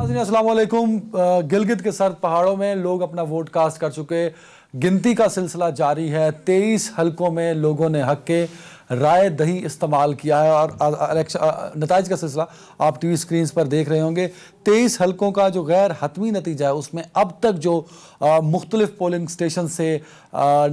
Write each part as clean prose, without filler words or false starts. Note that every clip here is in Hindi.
नाज़रीन अस्सलाम वालेकुम। गिलगित के सर्द पहाड़ों में लोग अपना वोट कास्ट कर चुके। गिनती का सिलसिला जारी है। 23 हलकों में लोगों ने हक के राय दही इस्तेमाल किया है और नताइज का सिलसिला आप टीवी स्क्रीन पर देख रहे होंगे। 23 हलकों का जो गैर हतमी नतीजा है उसमें अब तक जो मुख्तलिफ पोलिंग स्टेशन से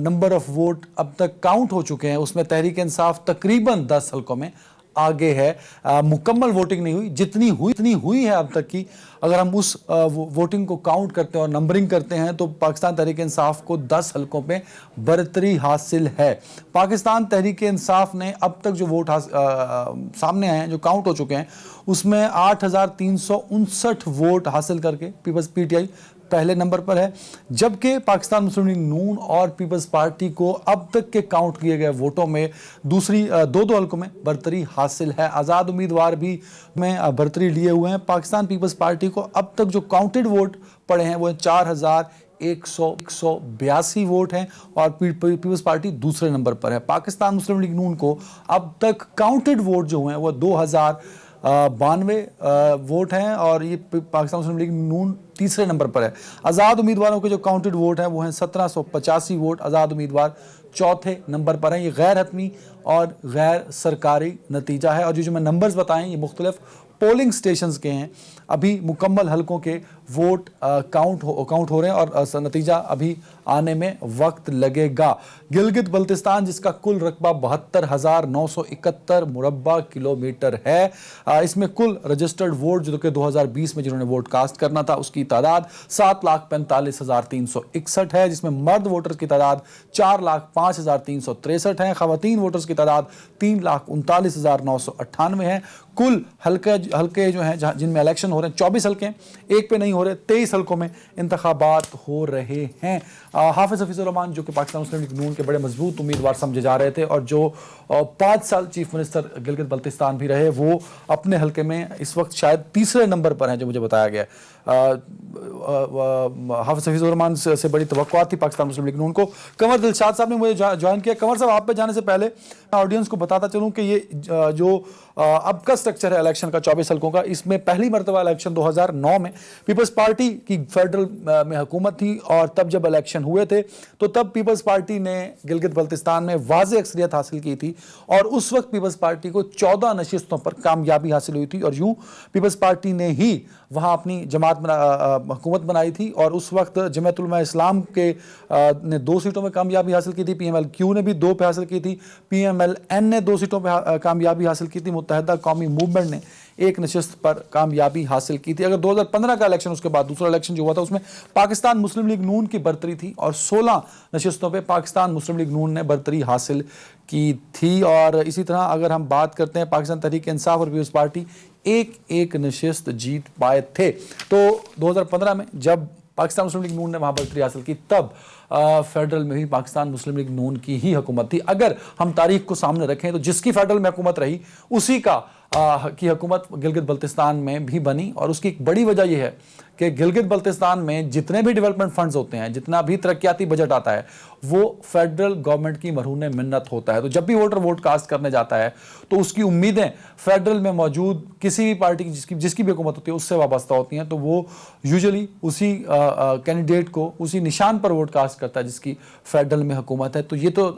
नंबर ऑफ वोट अब तक काउंट हो चुके हैं उसमें तहरीक इंसाफ तकरीबन 10 हलकों में आगे है। मुकम्मल वोटिंग नहीं हुई, जितनी हुई है अब तक की, अगर हम उस वोटिंग को काउंट करते हैं और नंबरिंग करते हैं तो पाकिस्तान तहरीक इंसाफ को 10 हलकों पे बरतरी हासिल है। पाकिस्तान तहरीक इंसाफ ने अब तक जो वोट सामने आए हैं, जो काउंट हो चुके हैं, उसमें 8,359 वोट हासिल करके पीपल्स पीटीआई पहले नंबर पर है, जबकि पाकिस्तान मुस्लिम लीग नून और पीपल्स पार्टी को अब तक के काउंट किए गए वोटों में दूसरी दो हलकों में बरतरी हासिल है। आज़ाद उम्मीदवार भी में बरतरी लिए हुए हैं। पाकिस्तान पीपल्स पार्टी को अब तक जो काउंटेड वोट पड़े हैं वो 4,182 वोट हैं और पीपल्स पार्टी दूसरे नंबर पर है। पाकिस्तान मुस्लिम लीग नून को अब तक काउंटेड वोट जो हैं वो 2,092 वोट हैं और ये पाकिस्तान मुस्लिम लीग नून तीसरे नंबर पर है। आज़ाद उम्मीदवारों के जो काउंटेड वोट हैं वो हैं 1785 वोट। आज़ाद उम्मीदवार चौथे नंबर पर हैं। ये गैर हतमी और गैर सरकारी नतीजा है और जो मैं नंबर्स बताएं ये मुख्तलिफ पोलिंग स्टेशंस के हैं। अभी मुकम्मल हलकों के वोट काउंट हो रहे हैं और नतीजा अभी आने में वक्त लगेगा। गिलगित बल्तिस्तान जिसका कुल रकबा 72,971 मुरब्बा किलोमीटर है, इसमें कुल रजिस्टर्ड वोट जो कि 2020 में जिन्होंने वोट कास्ट करना था उसकी तादाद 7,45,361 है, जिसमें मर्द वोटर्स की तादाद 4,05,363 है, खवातीन वोटर्स की तादाद 3,39,998 है। कुल हल्के जो हैं जिनमें इलेक्शन हो रहे हैं 24 हल्के हैं, एक पे नहीं हो रहे, 23 हल्कों में इंतखाबात हो रहे हैं। हाफिज हफीजुर रहमान जो कि पाकिस्तान मुस्लिम लीग नून के बड़े मजबूत उम्मीदवार समझे जा रहे थे और जो 5 साल चीफ मिनिस्टर गिलगित बल्तिस्तान भी रहे, वो अपने हल्के में इस वक्त शायद तीसरे नंबर पर हैं जो मुझे बताया गया। हाफिज हफीजुर रहमान से बड़ी तवक्कुआत थी पाकिस्तान मुस्लिम लीग नून को। कंवर दिलशाद साहब ने मुझे ज्वाइन किया। कंवर साहब, आप पे जाने से पहले ऑडियंस को बताता चलूं कि ये जो अब का स्ट्रक्चर है इलेक्शन का 24 हल्कों का, इसमें पहली मरतबा इलेक्शन 2009 में पीपल्स पार्टी की फेडरल में हुकूमत थी और तब जब इलेक्शन हुए थे तो तब पीपल्स पार्टी ने गिलगित बल्तिस्तान में वाज़ेह अक्सरियत हासिल की थी और उस वक्त पीपल्स पार्टी को 14 नशिस्तों पर कामयाबी हासिल हुई थी और यूं पीपल्स पार्टी ने ही वहां अपनी जमात हुकूमत बनाई थी और उस वक्त जमात उलमा इस्लाम के ने 2 सीटों में कामयाबी हासिल की थी, PMLQ ने भी 2 पे हासिल की थी, PMLN ने 2 सीटों पर कामयाबी हासिल की थी, मुत्तहिदा कौमी मूवमेंट ने 1 नशिस्त पर कामयाबी हासिल की थी। अगर 2015 का इलेक्शन, उसके बाद दूसरा इलेक्शन जो हुआ था उसमें पाकिस्तान मुस्लिम लीग नून की बरतरी थी और 16 नशिस्तों पे पाकिस्तान मुस्लिम लीग नून ने बरतरी हासिल की थी। और इसी तरह अगर हम बात करते हैं पाकिस्तान तहरीक इंसाफ और पीपल्स पार्टी एक नशिस्त जीत पाए थे। तो 2015 में जब पाकिस्तान मुस्लिम लीग नून ने वहां बरतरी हासिल की तब फेडरल में भी पाकिस्तान मुस्लिम लीग नून की ही हुकूमत थी। अगर हम तारीख को सामने रखें तो जिसकी फेडरल में हुकूमत रही उसी की हुकूमत गिलगित बल्तिस्तान में भी बनी और उसकी एक बड़ी वजह यह है कि गिलगित बल्तिस्तान में जितने भी डेवलपमेंट फंड्स होते हैं, जितना भी तरक्याती बजट आता है, वो फेडरल गवर्नमेंट की मरहून मिन्नत होता है। तो जब भी वोटर वोट कास्ट करने जाता है तो उसकी उम्मीदें फेडरल में मौजूद किसी भी पार्टी की जिसकी भी हुकूमत होती है उससे वाबस्ता होती हैं। तो वो यूजुअली उसी कैंडिडेट को उसी निशान पर वोट कास्ट करता है जिसकी फेडरल में हुकूमत है। तो ये तो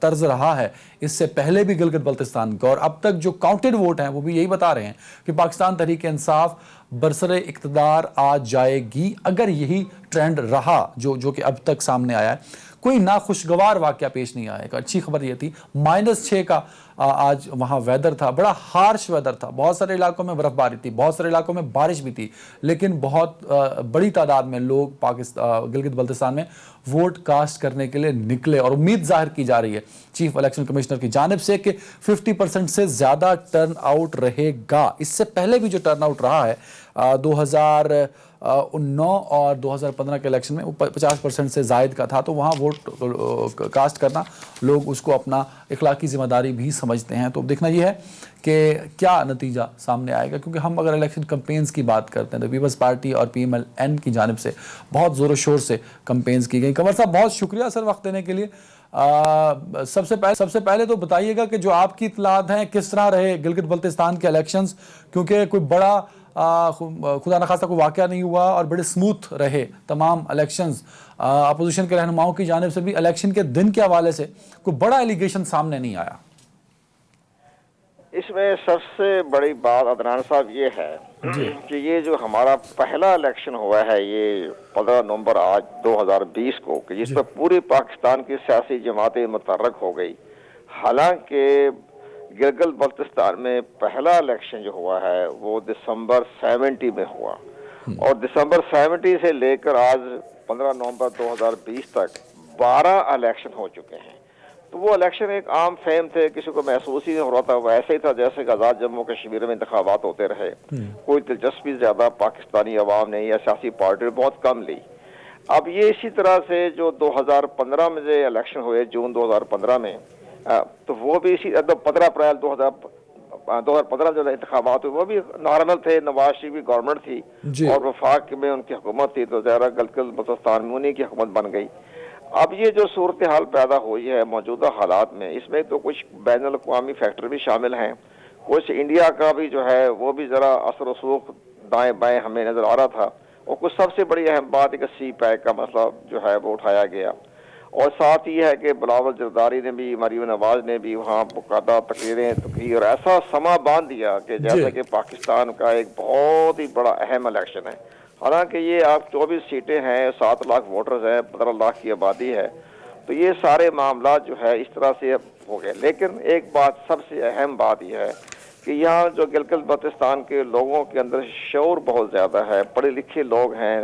तर्ज रहा है इससे पहले भी गिलगित बल्तिस्तान का और अब तक जो काउंटेड वोट हैं वो भी यही बता रहे हैं कि पाकिस्तान तहरीक इंसाफ बरसरे इक़्तिदार आ जाएगी अगर यही ट्रेंड रहा जो कि अब तक सामने आया है। कोई नाखुशगवार वाकया पेश नहीं आया। एक अच्छी खबर यह थी -6 का आज वहाँ वेदर था, बड़ा हार्श वेदर था, बहुत सारे इलाकों में बर्फबारी थी, बहुत सारे इलाकों में बारिश भी थी, लेकिन बहुत बड़ी तादाद में लोग गिलगित बल्तिस्तान में वोट कास्ट करने के लिए निकले और उम्मीद जाहिर की जा रही है चीफ इलेक्शन कमिश्नर की जानिब से कि 50% से ज़्यादा टर्न आउट रहेगा। इससे पहले भी जो टर्न आउट रहा है 2009 और 2015 के इलेक्शन में 50% से ज़ायद का था, तो वहाँ वोट कास्ट करना लोग उसको अपना इखलाकी जिम्मेदारी भी समझते हैं। तो देखना यह है कि क्या नतीजा सामने आएगा, क्योंकि हम अगर इलेक्शन कैंपेन्स की बात करते हैं तो पीपल्स पार्टी और PMLN की जानिब से बहुत ज़ोर शोर से कैंपेन्स की गई। कंवर साहब, बहुत शुक्रिया सर वक्त देने के लिए। सबसे पहले तो बताइएगा कि जो आपकी इत्तलात हैं किस तरह रहे गिलगित बल्तिस्तान के इलेक्शंस, क्योंकि कोई बड़ा खुदा न खास्ता कोई वाक़या नहीं हुआ और बड़े स्मूथ रहे तमाम इलेक्शंस। अपोजिशन के रहनुमाओं की जानिब से भी इलेक्शन के दिन के हवाले से कोई बड़ा एलिगेशन सामने नहीं आया। इसमें सबसे बड़ी बात अदनान साहब ये है कि ये जो हमारा पहला इलेक्शन हुआ है ये 15 नवंबर आज 2020 को, कि जिस पर पूरे पाकिस्तान की सियासी जमातें मुतर्रक हो गई। हालांकि गिलगित बल्तिस्तान में पहला इलेक्शन जो हुआ है वो दिसंबर 70 में हुआ और दिसंबर 70 से लेकर आज 15 नवंबर 2020 तक 12 इलेक्शन हो चुके हैं। तो वो इलेक्शन एक आम फेम थे, किसी को महसूस ही नहीं हो रहा था, वैसे ही था जैसे कि आज़ाद जम्मू कश्मीर में इंतखाबात होते रहे। कोई दिलचस्पी ज्यादा पाकिस्तानी अवाम ने या सियासी पार्टी ने बहुत कम ली। अब ये इसी तरह से जो 2015 में जो इलेक्शन हुए जून 2015 में, तो वो भी इसी 15 अप्रैल 2015 जो इंतखाबात हुए वो भी नॉर्मल थे। नवाज शरीफ की गवर्नमेंट थी और वफाक में उनकी हुकूमत थी, तो ज़ाहिर गिलगित बल्तिस्तान में उन्हीं की हुकूमत बन गई। अब ये जो सूरत हाल पैदा हुई है मौजूदा हालात में, इसमें तो कुछ बैन अल-अक़वामी फैक्टर भी शामिल हैं, कुछ इंडिया का भी जो है वो भी ज़रा असर रसूख दाएँ बाएँ हमें नज़र आ रहा था। और कुछ सबसे बड़ी अहम बात है कि सी पैक का मसला जो है वो उठाया गया और साथ ही है कि बिलावल जरदारी ने भी, मरीम नवाज ने भी वहाँ बाकायदा तकरीरें की और ऐसा समा बांध दिया कि जैसा कि पाकिस्तान का एक बहुत ही बड़ा अहम इलेक्शन है। हालांकि ये आप 24 सीटें हैं, 7 लाख वोटर्स हैं, 15 लाख की आबादी है, तो ये सारे मामला जो है इस तरह से हो गए। लेकिन एक बात सबसे अहम बात यह है कि यहाँ जो गिलगित बल्तिस्तान के लोगों के अंदर शऊर बहुत ज़्यादा है, पढ़े लिखे लोग हैं।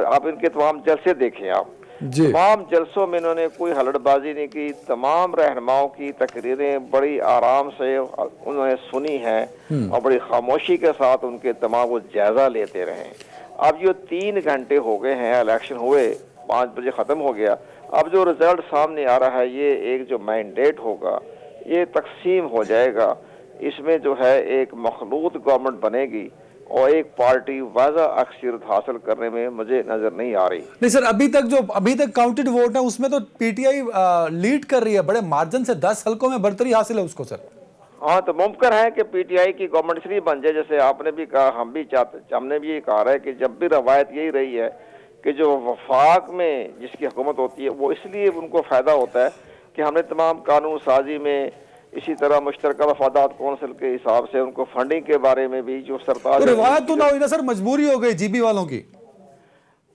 आप इनके तमाम जलसे देखें, आप तमाम जलसों में इन्होंने कोई हलड़बाजी नहीं की, तमाम रहनुमाओं की तकरीरें बड़ी आराम से उन्होंने सुनी हैं और बड़ी खामोशी के साथ उनके तमाम वो जायजा लेते रहे। अब ये 3 घंटे हो गए हैं, इलेक्शन हुए 5 बजे ख़त्म हो गया। अब जो रिजल्ट सामने आ रहा है ये एक जो मैंडेट होगा ये तकसीम हो जाएगा। इसमें जो है एक मखलूत गवर्नमेंट बनेगी और एक पार्टी वाज़ा अक्सरियत हासिल करने में मुझे नजर नहीं आ रही। नहीं सर, अभी तक काउंटेड वोट है उसमें तो पीटीआई लीड कर रही है बड़े मार्जिन से, 10 हल्कों में बढ़तरी हासिल है उसको सर। हाँ, तो मुमकिन है कि पीटीआई की गवर्नमेंट इसलिए बन जाए, जैसे आपने भी कहा, हम भी चाहते, हमने भी ये कहा है कि जब भी रवायत यही रही है कि जो वफाक में जिसकी हुकूमत होती है वो इसलिए उनको फायदा होता है कि हमने तमाम कानून साजी में, इसी तरह मुश्तरका वफादात कौंसिल के हिसाब से उनको फंडिंग के बारे में भी जो सरकार, तो रिवायत तो ना हुई ना सर, मजबूरी हो गई जीबी वालों की।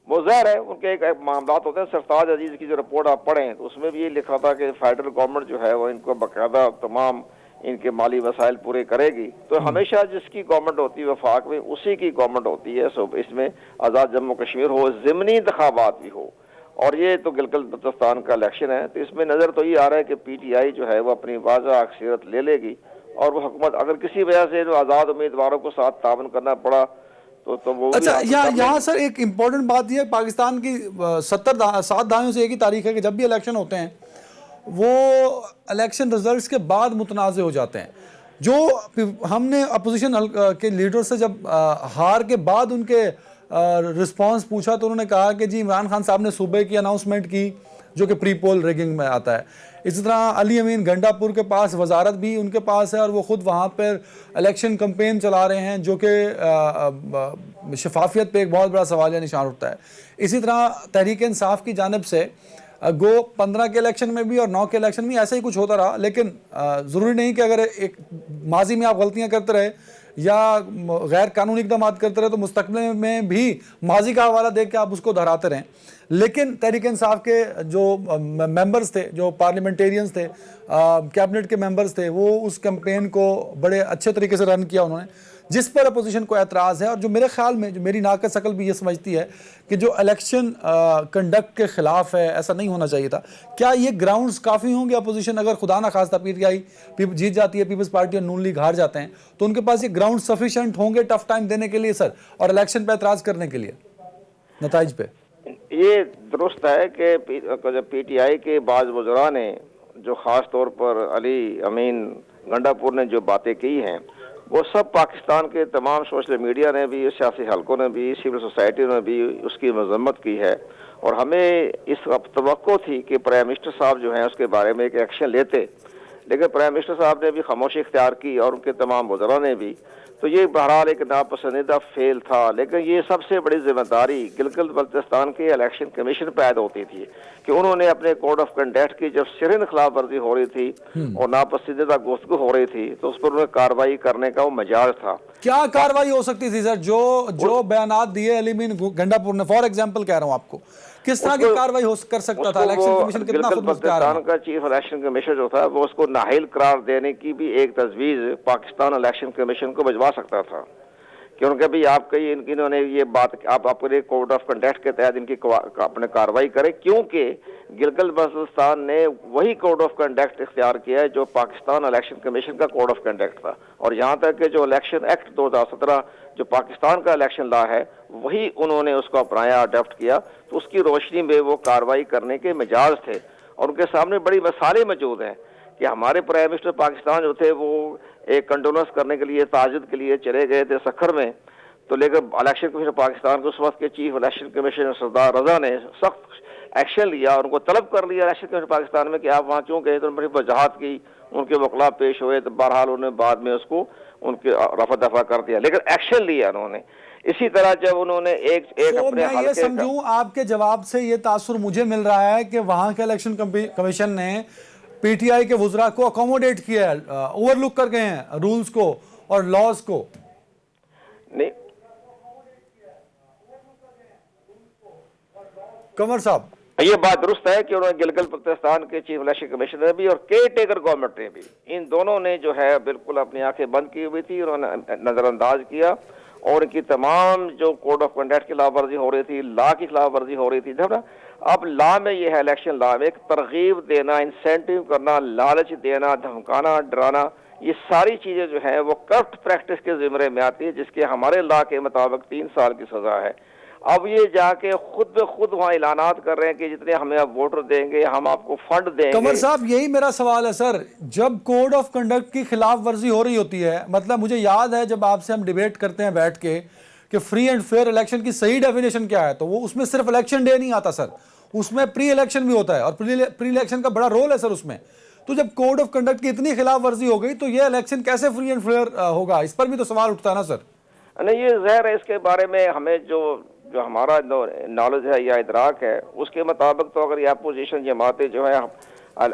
वो ज़ाहिर है उनके एक मामला होते हैं। सरताज अजीज की जो रिपोर्ट आप पढ़ें तो उसमें भी ये लिखा था कि फेडरल गवर्नमेंट जो है वो इनको बाकायदा तमाम इनके माली वसाइल पूरे करेगी। तो हमेशा जिसकी गवर्नमेंट होती है वफाक में उसी की गवर्नमेंट होती है। सो इसमें आज़ाद जम्मू कश्मीर हो, ज़िमनी इंतखाबात भी हो, और ये तो गिलगित बल्तिस्तान का इलेक्शन है, तो इसमें नज़र तो ये आ रहा है कि पीटीआई जो है वो अपनी वाज़ा अक्सरियत ले लेगी और वो हुकूमत, अगर किसी वजह से जो आज़ाद उम्मीदवारों को साथ तावन करना पड़ा तो वो। अच्छा, यहाँ सर एक इम्पोर्टेंट बात यह है, पाकिस्तान की 7 दहाइयों से एक ही तारीख है कि जब भी इलेक्शन होते हैं वो इलेक्शन रिजल्ट्स के बाद मुतनाज़ हो जाते हैं। जो हमने अपोजिशन के लीडर से जब हार के बाद उनके रिस्पांस पूछा तो उन्होंने कहा कि जी इमरान खान साहब ने सूबे की अनाउंसमेंट की जो कि प्री पोल रिगिंग में आता है। इसी तरह अली अमीन गंडापुर के पास वजारत भी उनके पास है और वो ख़ुद वहाँ पर इलेक्शन कैंपेन चला रहे हैं जो कि शफाफियत पे एक बहुत बड़ा सवालिया निशान उठता है। इसी तरह तहरीक इंसाफ की जानिब से गो 15 के इलेक्शन में भी और 9 के इलेक्शन में ऐसा ही कुछ होता रहा, लेकिन ज़रूरी नहीं कि अगर एक माजी में आप गलतियाँ करते रहे या गैर कानूनी इक़दाम करते रहे तो मुस्तकबिल में भी माजी का हवाला देख के आप उसको दोहराते रहें। लेकिन तहरीक इंसाफ के जो मेंबर्स थे, जो पार्लियामेंटेरियंस थे, कैबिनेट के मेंबर्स थे, वो उस कैंपेन को बड़े अच्छे तरीके से रन किया उन्होंने, जिस पर अपोजिशन को एतराज़ है। और जो मेरे ख्याल में, जो मेरी नाक़स अकल भी ये समझती है कि जो इलेक्शन कंडक्ट के ख़िलाफ़ है, ऐसा नहीं होना चाहिए था। क्या ये ग्राउंड्स काफ़ी होंगे अपोजिशन, अगर खुदा ना खास्ता पीटीआई जीत जाती है, पीपल्स पार्टी और नून लीग हार जाते हैं, तो उनके पास ये ग्राउंड सफिशेंट होंगे टफ टाइम देने के लिए सर, और इलेक्शन पर एतराज़ करने के लिए नताइज पे? ये दुरुस्त है कि पीटीआई के बाज़ वज़रा ने जो ख़ास तौर पर अली अमीन गंडापुर ने जो बातें की हैं वो सब पाकिस्तान के तमाम सोशल मीडिया ने भी, सियासी हलकों ने भी, सिविल सोसाइटी ने भी उसकी मजम्मत की है। और हमें इस तवक्को थी कि प्राइम मिनिस्टर साहब जो हैं उसके बारे में एक एक्शन लेते, लेकिन प्राइम मिनिस्टर साहब ने भी खामोशी इख्तियार की और उनके तमाम वज़रा ने भी। तो ये बहरहाल एक नापसंदीदा फेल था। लेकिन ये सबसे बड़ी जिम्मेदारी गिलगित बल्तिस्तान के इलेक्शन कमीशन पे आयद होती थी कि उन्होंने अपने कोड ऑफ कंडक्ट की जब सिरन खिलाफ वर्जी हो रही थी और नापसंदीदा गुफ्तगू हो रही थी तो उस पर उन्हें कार्रवाई करने का वो मजाज था। क्या कार्रवाई हो सकती थी सर? जो बयानात दिए अलीमीन गंडापुर ने, फॉर एग्जांपल कह रहा हूं आपको, किस तरह की कार्रवाई कर सकता था? इलेक्शन कमीशन कितना खुद मुख्तार है? पाकिस्तान का चीफ इलेक्शन कमीशन जो था वो उसको नाहिल करार देने की भी एक तजवीज पाकिस्तान इलेक्शन कमीशन को भिजवा सकता था कि उनके भी आपके इन्होंने ये बात आप अपने कोड ऑफ कंडक्ट के तहत इनकी अपने कार्रवाई करें, क्योंकि गिलगित बल्तिस्तान ने वही कोड ऑफ कंडक्ट इख्तियार किया है जो पाकिस्तान इलेक्शन कमीशन का कोड ऑफ कंडक्ट था। और यहाँ तक कि जो इलेक्शन एक्ट 2017 जो पाकिस्तान का इलेक्शन लॉ है वही उन्होंने उसको अपनाया, अडॉप्ट किया। तो उसकी रोशनी में वो कार्रवाई करने के मिजाज थे और उनके सामने बड़ी मसाले मौजूद हैं कि हमारे प्राइम मिनिस्टर पाकिस्तान जो थे वो एक कंडोलेंस करने के लिए, ताजिद के लिए चले गए थे सखर में। तो लेकर इलेक्शन कमीशन पाकिस्तान के उस वक्त के चीफ इलेक्शन कमीशन सरदार रजा ने सख्त एक्शन लिया और उनको तलब कर लिया इलेक्शन कमीशन पाकिस्तान में कि आप वहाँ क्यों गए। तो उन्होंने बड़ी वजाहत की, उनके वकला पेश हुए, तो बहरहाल उन्होंने बाद में उसको उनके रफा दफा कर दिया, लेकिन एक्शन लिया उन्होंने। इसी तरह जब उन्होंने एक तो अपने मैं ये समझूं आपके जवाब से ये तासुर मुझे मिल रहा है कि वहां के इलेक्शन कमीशन ने पीटीआई के वुज़रा को अकोमोडेट किया है, ओवरलुक कर गए हैं रूल्स को और लॉज को। नहीं, कमर साहब ये बात दुरुस्त है कि उन्होंने गिलगित बल्तिस्तान के चीफ इलेक्शन कमिश्नर ने भी और केयर टेकर गवर्नमेंट ने भी, इन दोनों ने जो है बिल्कुल अपनी आंखें बंद की हुई थी, उन्होंने नजरअंदाज किया और इनकी तमाम जो कोड ऑफ कंडक्ट की खिलाफवर्जी हो रही थी, लॉ की खिलाफवर्जी हो रही थी। जब ना अब लॉ में ये है, इलेक्शन लॉ में एक तरगीब देना, इंसेंटिव करना, लालच देना, धमकाना, डराना, ये सारी चीजें जो है वो करप्ट प्रैक्टिस के जिम्मे में आती है, जिसके हमारे लॉ के मुताबिक 3 साल की सजा है। अब ये जाके खुद ब खुद वहाँ ऐलानात कर रहे हैं कि जितने हमें आप वोटर देंगे हम आपको फंड देंगे। कमर साहब यही मेरा सवाल है सर, जब कोड ऑफ कंडक्ट की खिलाफ वर्जी हो रही होती है, मतलब मुझे याद है जब आपसे हम डिबेट करते हैं बैठ के कि फ्री एंड फेयर इलेक्शन की सही डेफिनेशन क्या है, तो वो उसमें सिर्फ इलेक्शन डे नहीं आता सर, उसमें प्री इलेक्शन भी होता है और प्री इलेक्शन का बड़ा रोल है सर उसमें। तो जब कोड ऑफ कंडक्ट की इतनी खिलाफ वर्जी हो गई तो ये इलेक्शन कैसे फ्री एंड फेयर होगा? इस पर भी तो सवाल उठता है ना सर। नहीं, ये ज़ाहिर है, इसके बारे में हमें जो हमारा नॉलेज है या इदराक है उसके मुताबिक तो अगर ये अपोजिशन जमातें जो है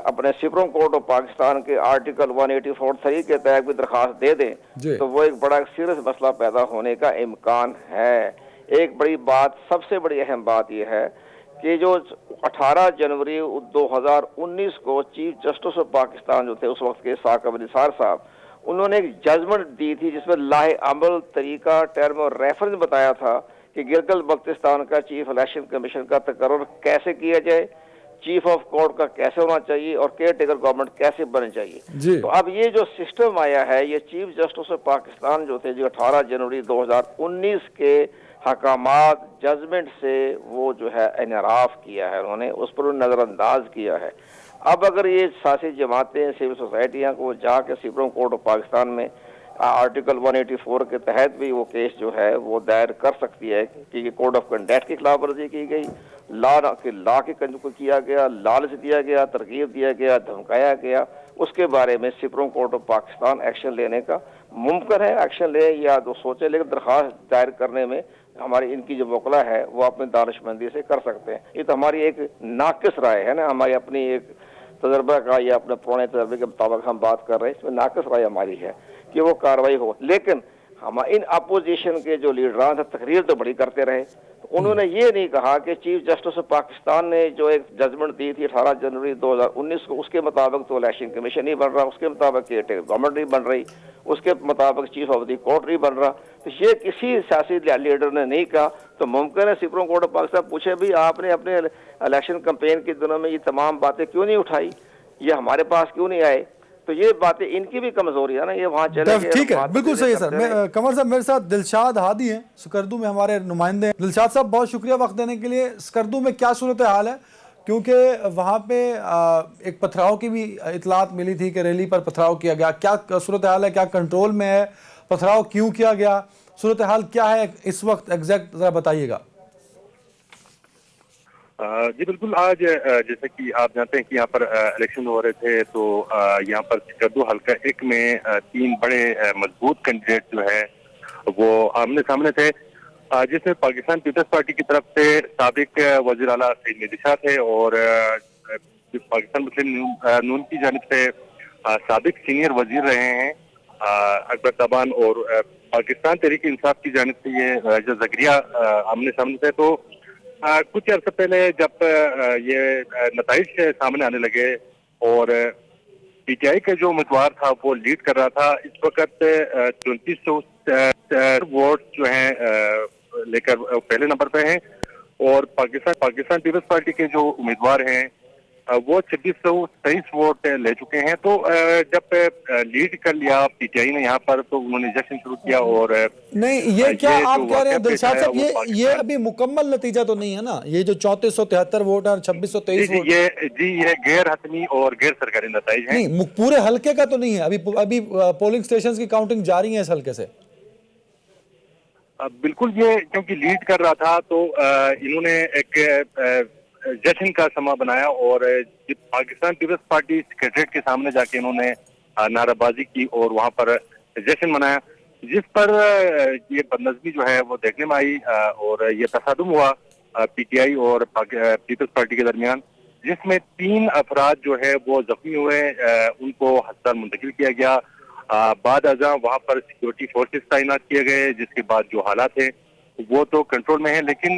अपने सुप्रीम कोर्ट ऑफ पाकिस्तान के आर्टिकल 184(3) के तहत भी दरखास्त दे दें तो वो एक बड़ा सीरियस मसला पैदा होने का इम्कान है। एक बड़ी बात, सबसे बड़ी अहम बात यह है कि जो 18 जनवरी 2019 को चीफ जस्टिस ऑफ पाकिस्तान जो थे उस वक्त के साकिब निसार साहब, उन्होंने एक जजमेंट दी थी जिसमें लाहे अमल, तरीका, टर्म और रेफरेंस बताया था कि गिलगित बल्तिस्तान का चीफ इलेक्शन कमीशन का तकर्रुर कैसे किया जाए, चीफ ऑफ कोर्ट का कैसे होना चाहिए और केयर टेकर गवर्नमेंट कैसे बननी चाहिए। तो अब ये जो सिस्टम आया है, ये चीफ जस्टिस ऑफ पाकिस्तान जो थे, जो 18 जनवरी 2019 के हकामात जजमेंट से वो जो है इनराफ किया है, उन्होंने उस पर नजरअंदाज किया है। अब अगर ये सियासी जमातें, सिविल सोसाइटियाँ को जाके सुप्रीम कोर्ट ऑफ पाकिस्तान में आर्टिकल 184 के तहत भी वो केस जो है वो दायर कर सकती है कि कोड ऑफ कंडक्ट की खिलाफ वर्जी की गई, लॉ के किया गया, लालच दिया गया, तरकीब दिया गया, धमकाया गया, उसके बारे में supreme court of Pakistan action लेने का मुमकिन है। एक्शन ले या तो सोचे, लेकिन दरख्वास्त दायर करने में हमारी इनकी जो वकला है वो अपनी दानिशमंदी से कर सकते हैं। ये तो हमारी एक नाकिस राय है ना, हमारी अपनी एक तजर्बा का या अपने पुराने तजर्बे के मुताबिक हम बात कर रहे हैं, इसमें नाकिस राय हमारी है कि वो कार्रवाई हो। लेकिन हम इन अपोजिशन के जो लीडरान थे तकरीर तो बड़ी करते रहे, तो उन्होंने ये नहीं कहा कि चीफ जस्टिस ऑफ पाकिस्तान ने जो एक जजमेंट दी थी 18 जनवरी 2019 को, उसके मुताबिक तो इलेक्शन कमीशन नहीं बन रहा, उसके मुताबिक गवर्नमेंट नहीं बन रही, उसके मुताबिक चीफ ऑफ द कोर्ट नहीं बन रहा। तो ये किसी सियासी लीडर ने नहीं कहा। तो मुमकिन है सुप्रीम कोर्ट ऑफ पाकिस्तान पूछे भी आपने अपने इलेक्शन कैंपेन के दिनों में ये तमाम बातें क्यों नहीं उठाई, ये हमारे पास क्यों नहीं आए। तो ये बातें इनकी भी कमजोरी है ना, ये वहां चले गए। ठीक है, बिल्कुल सही है सर। कमर साहब मेरे साथ दिलशाद हादी हैं, स्कर्दू में हमारे नुमाइंदे हैं। दिलशाद साहब बहुत शुक्रिया वक्त देने के लिए। स्कर्दू में क्या सूरत हाल है, क्योंकि वहाँ पे एक पथराव की भी इतलात मिली थी कि रैली पर पथराव किया गया, क्या सूरत हाल है, क्या कंट्रोल में है, पथराव क्यों किया गया, सूरत हाल क्या है इस वक्त एग्जैक्ट जरा बताइएगा। जी बिल्कुल, आज जैसे कि आप जानते हैं कि यहाँ पर इलेक्शन हो रहे थे, तो यहाँ पर स्कर्दू हल्का 1 में 3 बड़े मजबूत कैंडिडेट जो है वो आमने सामने थे, जिसमें पाकिस्तान पीपल्स पार्टी की तरफ से साबिक वज़ीर आला सईद मेहदी शाह थे और पाकिस्तान मुस्लिम नून की जानिब से साबिक सीनियर वजीर रहे हैं अकबर तबान, और पाकिस्तान तहरीक इंसाफ की जानिब से ये राजा ज़करिया आमने सामने थे। तो कुछ अर्से पहले जब ये नताइज सामने आने लगे और पीटीआई का जो उम्मीदवार था वो लीड कर रहा था, इस वक्त 3400 वोट जो हैं लेकर पहले नंबर पे हैं, और पाकिस्तान पीपल्स पार्टी के जो उम्मीदवार हैं वो 2623 वोट ले चुके हैं। तो जब लीड कर लिया पीटीआई ने यहाँ पर, तो उन्होंने जश्न शुरू किया। और नहीं, ये क्या आप कह रहे हैं दिलशाद साहब, ये अभी मुकम्मल नतीजा तो नहीं है ना, ये जो 3473 वोट और 2623 वोट, ये गैर हतमी और गैर सरकारी नतीजे हैं। नहीं, पूरे हल्के का तो नहीं है अभी पोलिंग स्टेशन की काउंटिंग जारी है इस हल्के से। बिल्कुल, ये क्योंकि लीड कर रहा था तो इन्होंने एक जश्न का समा बनाया और पाकिस्तान पीपल्स पार्टी सेक्रेटरीट के सामने जाके इन्होंने नाराबाजी की और वहां पर जश्न मनाया, जिस पर ये बदनज़मी जो है वो देखने में आई और ये तसादुम हुआ पीटीआई और पीपल्स पार्टी के दरमियान, जिसमें 3 अफराद जो है वो जख्मी हुए, उनको अस्पताल मुंतकिल किया गया। बाद अज़ां वहां पर सिक्योरिटी फोर्सेस तैनात किए गए, जिसके बाद जो हालात है वो तो कंट्रोल में है, लेकिन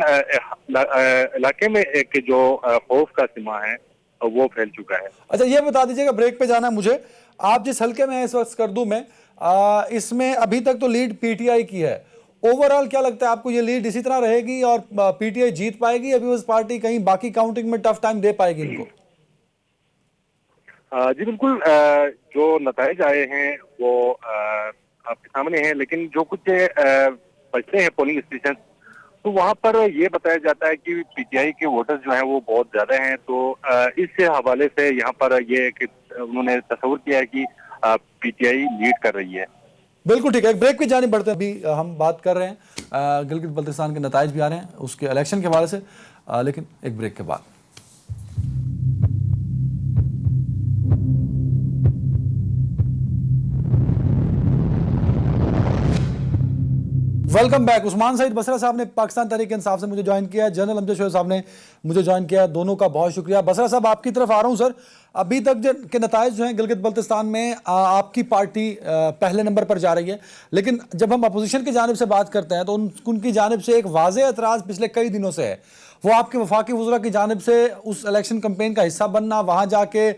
इलाके में एक जो खौफ का सीमा है वो फैल चुका है। अच्छा, ये बता दीजिएगा, ब्रेक पे जाना है मुझे, आप जिस हल्के में इस वक्त स्कर्दू में, इसमें अभी तक तो लीड पीटीआई की है, ओवरऑल क्या लगता है आपको, ये लीड इसी तरह रहेगी और पीटीआई जीत पाएगी, अभी उस पार्टी कहीं बाकी काउंटिंग में टफ टाइम दे पाएगी इनको? जी बिल्कुल, जो नताइज आए हैं वो आपके सामने हैं, लेकिन जो कुछ बचते हैं पोलिंग स्टेशन, तो वहां पर ये बताया जाता है कि पीटीआई के वोटर्स जो हैं वो बहुत ज्यादा हैं। तो इस हवाले से यहाँ पर ये उन्होंने तस्वीर किया है कि पीटीआई लीड कर रही है। बिल्कुल ठीक है, एक ब्रेक की जानी बढ़ते हैं। अभी हम बात कर रहे हैं गिलगित बल्तिस्तान के नताइज भी आ रहे हैं उसके इलेक्शन के हवाले से, लेकिन एक ब्रेक के बाद। Welcome back. उस्मान सईद बसरा साहब ने पाकिस्तान तहरीक इंसाफ से मुझे ज्वाइन किया है, जनरल अमजद शोएब साहब ने मुझे ज्वाइन किया, दोनों का बहुत शुक्रिया। बसरा साहब, आपकी तरफ आ रहा हूं सर, अभी तक के नताइज जो हैं गिलगित बल्तिस्तान में आपकी पार्टी पहले नंबर पर जा रही है, लेकिन जब हम अपोजिशन की जानिब से बात करते हैं तो उनकी जानिब से एक वाज़ेह एतराज़ पिछले कई दिनों से है, वो आपके वफाकी वज़रा की जानिब से उस इलेक्शन कैंपेन का हिस्सा बनना, वहाँ जाके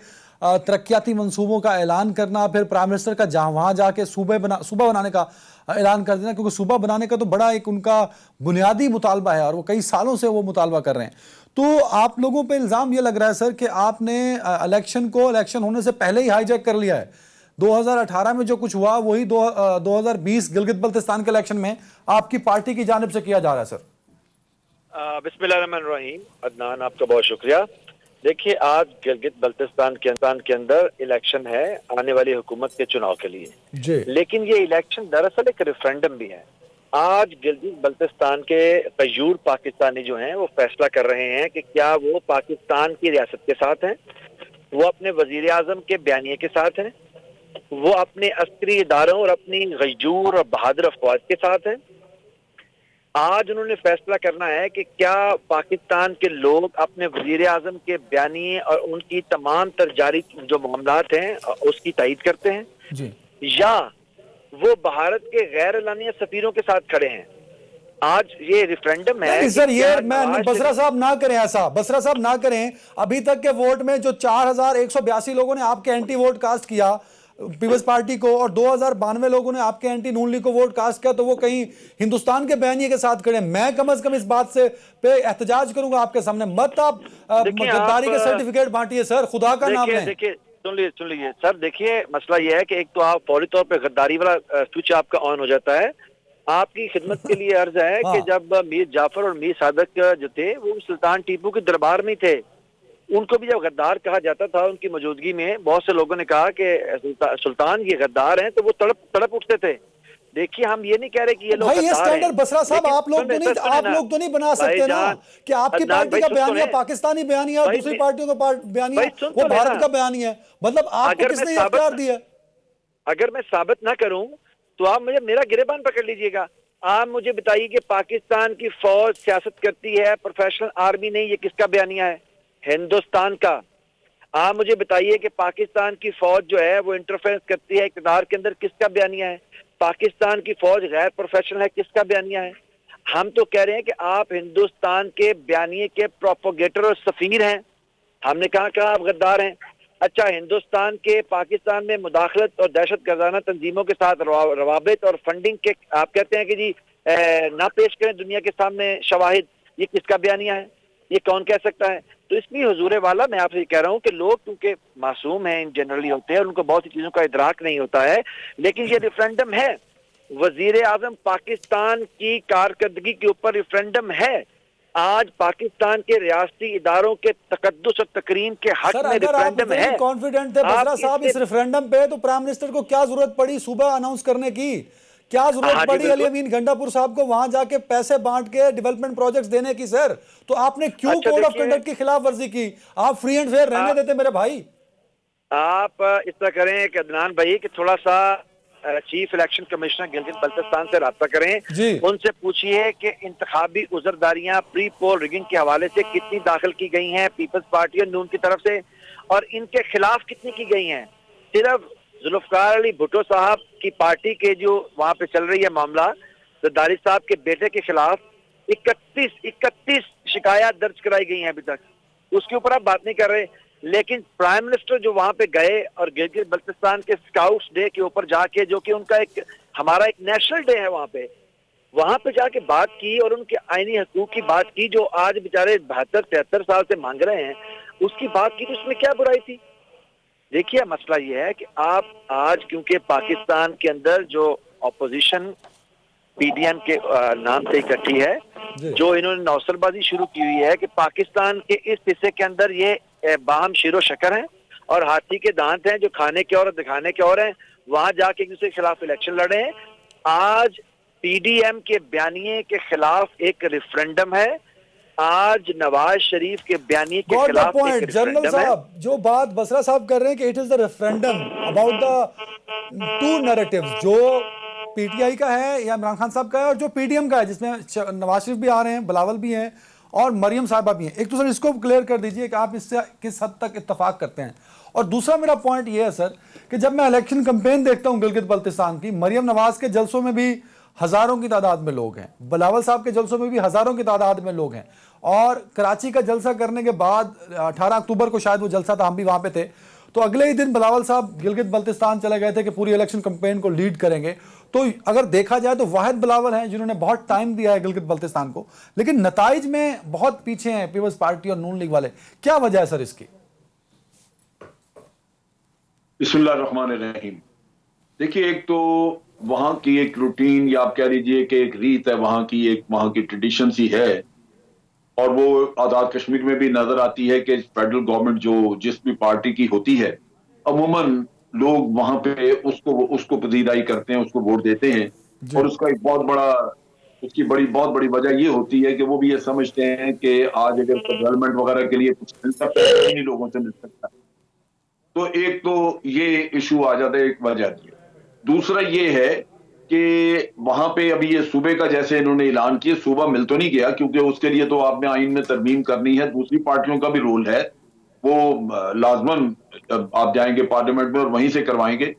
तरक्याती मंसूबों का ऐलान करना, फिर प्राइम मिनिस्टर का जहाँ वहाँ जाके सूबा बनाने का ऐलान कर देना, क्योंकि सूबा बनाने का तो बड़ा एक उनका बुनियादी मुतालबा है और वो कई सालों से वो मुतालबा कर रहे हैं। तो आप लोगों पे इल्ज़ाम ये लग रहा है सर कि आपने इलेक्शन होने से पहले ही हाईजैक कर लिया है। 2018 में जो कुछ हुआ वही 2020 गिलगित बल्तिस्तान के इलेक्शन में आपकी पार्टी की जानिब से किया जा रहा है सर। बिस्मिल्लाहिर्रहमानिर्रहीम। अदनान, आपका बहुत शुक्रिया। देखिए, आज गिलगित बल्तिस्तान के अंदर इलेक्शन है आने वाली हुकूमत के चुनाव के लिए जी, लेकिन ये इलेक्शन दरअसल एक रेफरेंडम भी है। आज गिलगित बल्तिस्तान के कयूर पाकिस्तानी जो हैं वो फैसला कर रहे हैं कि क्या वो पाकिस्तान की रियासत के साथ हैं, वो अपने वजीर आजम के बयानिए के साथ हैं, वो अपने अस्करी इदारों और अपनी गयूर और बहादुर अफवाज के साथ हैं। आज उन्होंने फैसला करना है कि क्या पाकिस्तान के लोग अपने वजीर आजम के बयानिए और उनकी तमाम जारी जो मामलात हैं उसकी तायीद करते हैं जी, या वो भारत के गैर एलानिया सफीरों के साथ खड़े हैं। आज ये रेफरेंडम है। नहीं सर, ये मैं बसरा साहब ना करें ऐसा, बसरा साहब ना करें। अभी तक के वोट में जो 4182 लोगों ने आपके एंटी वोट कास्ट किया पीपल्स पार्टी को और 2092 लोगों ने आपके एंटी नून लीग को वोट कास्ट किया, तो वो कहीं हिंदुस्तान के बयानिए के साथ खड़े। मैं कम से कम इस बात से पे एहतजाज करूंगा आपके सामने, मत आप गद्दारी के सर्टिफिकेट बांटिए सर, खुदा का नाम है। देखिए, सुन लीजिए सर, देखिए मसला ये है कि एक तो आप फौरी तौर पे गद्दारी वाला स्विच आपका ऑन हो जाता है। आपकी खिदमत के लिए अर्ज है कि जब मीर जाफर और मीर सादक जो थे वो सुल्तान टीपू के दरबार में थे, उनको भी जब गद्दार कहा जाता था उनकी मौजूदगी में, बहुत से लोगों ने कहा कि सुल्तान ये गद्दार हैं, तो वो तड़प उठते थे। देखिए, हम ये नहीं कह रहे कि ये लोग भाई ये स्टैंडर्ड बसरा साहब आप लोग तो नहीं बना सकते ना कि आपकी पार्टी का बयानिया पाकिस्तानी बयानिया और दूसरी पार्टियों का बयानिया वो भारत का बयानिया है। मतलब आपको किसने ये इख्तियार दिया? अगर मैं साबित ना करूं तो आप मुझे मेरा गिरेबान पकड़ लीजिएगा। आप मुझे बताइए कि पाकिस्तान की फौज सियासत करती है, प्रोफेशनल आर्मी नहीं, ये किसका बयानिया है? हिंदुस्तान का। आप मुझे बताइए कि पाकिस्तान की फौज जो है वो इंटरफेरेंस करती है इक़्तिदार के अंदर, किसका बयानिया है? पाकिस्तान की फौज गैर प्रोफेशनल है, किसका बयानिया है? हम तो कह रहे हैं कि आप हिंदुस्तान के बयानिए के प्रोपोगेटर और सफीर हैं। हमने कहा आप गद्दार हैं। अच्छा, हिंदुस्तान के पाकिस्तान में मुदाखलत और दहशत गर्दाना तंजीमों के साथ रवाबित और फंडिंग के आप कहते हैं कि जी ना पेश करें दुनिया के सामने शवाहिद, ये किसका बयानिया है? ये कौन कह सकता है? तो इसलिए हुजूर वाला मैं आपसे कह रहा हूं कि लोग क्योंकि मासूम हैं, जनरली होते हैं, उनको बहुत सी चीजों का इदराक नहीं होता है, लेकिन ये रेफरेंडम है, वजीर आजम पाकिस्तान की कारकर्दगी के ऊपर रेफरेंडम है। आज पाकिस्तान के रियासती इदारों के तकद्दुस और तकरीम के हक सर में अगर आप रेफरेंडम है। कॉन्फिडेंट थे बसरा साहब इस रेफरेंडम पे, तो प्राइम मिनिस्टर को क्या जरूरत पड़ी सुबह अनाउंस करने की? क्या जरूरत पड़ी अली अमीन गंडापुर साहब को वहां जाके पैसे बांट के डेवलपमेंट प्रोजेक्ट्स देने की? सर तो आपने क्यों अच्छा, कोड ऑफ कंडक्ट की खिलाफ वर्जी की? आप फ्री एंड फेयर रहने देते मेरे भाई। आप इस तरह करें कि अदनान भाई कि थोड़ा सा chief election commissioner Gilgit Baltistan से राब्ता करें, उनसे पूछिए कि इंतखाबी उजरदारियां प्री पोल रिगिंग के हवाले से कितनी दाखिल की गई हैं पीपल्स पार्टी और नून की तरफ से, और इनके खिलाफ कितनी की गई हैं। सिर्फ जुल्फकार अली भुट्टो साहब की पार्टी के जो वहां पे चल रही है मामला, जरदारी साहब के बेटे के खिलाफ 31 शिकायत दर्ज कराई गई हैं अभी तक, उसके ऊपर आप बात नहीं कर रहे। लेकिन प्राइम मिनिस्टर जो वहां पे गए और गिलगित बल्तिस्तान के स्काउट्स डे के ऊपर जाके, जो कि उनका हमारा एक नेशनल डे है, वहां पे जाके बात की और उनके आईनी हकूक की बात की, जो आज बेचारे 72-73 साल से मांग रहे हैं, उसकी बात की, तो उसमें क्या बुराई थी? देखिए मसला ये है कि आप आज क्योंकि पाकिस्तान के अंदर जो ऑपोजिशन पीडीएम के नाम से इकट्ठी है, जो इन्होंने नौसरबाजी शुरू की हुई है कि पाकिस्तान के इस हिस्से के अंदर ये बाम शीरो शक्कर हैं और हाथी के दांत हैं, जो खाने के और दिखाने के और हैं, वहां जाके एक दूसरे के खिलाफ इलेक्शन लड़े हैं। आज पीडीएम के बयानिए के खिलाफ एक रेफरेंडम है, आज नवाज शरीफ के बयानिए के खिलाफ एक जनरल साहब जो बात बसरा साहब कर रहे हैं कि it is the referendum about the two narratives, जो पीटीआई का है या इमरान खान साहब का है और जो पीडीएम का है, जिसमें नवाज शरीफ भी आ रहे हैं, बिलावल भी हैं और मरियम साहिबा भी हैं। एक तो सर इसको क्लियर कर दीजिए कि आप इससे किस हद तक इत्तेफाक करते हैं। और दूसरा मेरा पॉइंट ये है सर कि जब मैं इलेक्शन कैंपेन देखता हूं गिलगित बल्तिस्तान की, मरियम नवाज के जलसों में भी हजारों की तादाद में लोग हैं, बिलावल साहब के जलसों में भी हजारों की तादाद में लोग हैं, और कराची का जलसा करने के बाद 18 अक्टूबर को शायद वो जलसा था, हम भी वहां पे थे, तो अगले ही दिन बिलावल साहब गिलगित बल्तिस्तान चले गए थे कि पूरी इलेक्शन कैंपेन को लीड करेंगे। तो अगर देखा जाए तो वाहिद बिलावल हैं जिन्होंने बहुत टाइम दिया है गिलगित बल्तिस्तान को, लेकिन नताइज में बहुत पीछे हैं पीपल्स पार्टी और नून लीग वाले। क्या वजह है सर इसकी? बिस्मिल्लाहिर्रहमानिर्रहीम। देखिए, एक तो वहां की एक रूटीन या आप कह लीजिए कि एक रीत है, वहां की ट्रेडिशन सी है, और वो आजाद कश्मीर में भी नजर आती है कि फेडरल गवर्नमेंट जो जिस भी पार्टी की होती है, अमूमन लोग वहां पे उसको पजीराई करते हैं, उसको वोट देते हैं, और उसका एक बहुत बड़ी वजह ये होती है कि वो भी ये समझते हैं कि आज अगर डेवलपमेंट वगैरह के लिए कुछ मिल सकता है, इन्हीं लोगों से मिल सकता है। तो एक तो ये इशू आ जाता है, एक वजह है। दूसरा ये है कि वहां पे अभी ये सूबे का जैसे इन्होंने ऐलान किया, सूबा मिल तो नहीं गया, क्योंकि उसके लिए तो आपने आइन में तरमीम करनी है, दूसरी पार्टियों का भी रोल है, वो लाजमन आप जाएंगे पार्लियामेंट में और वहीं से करवाएंगे।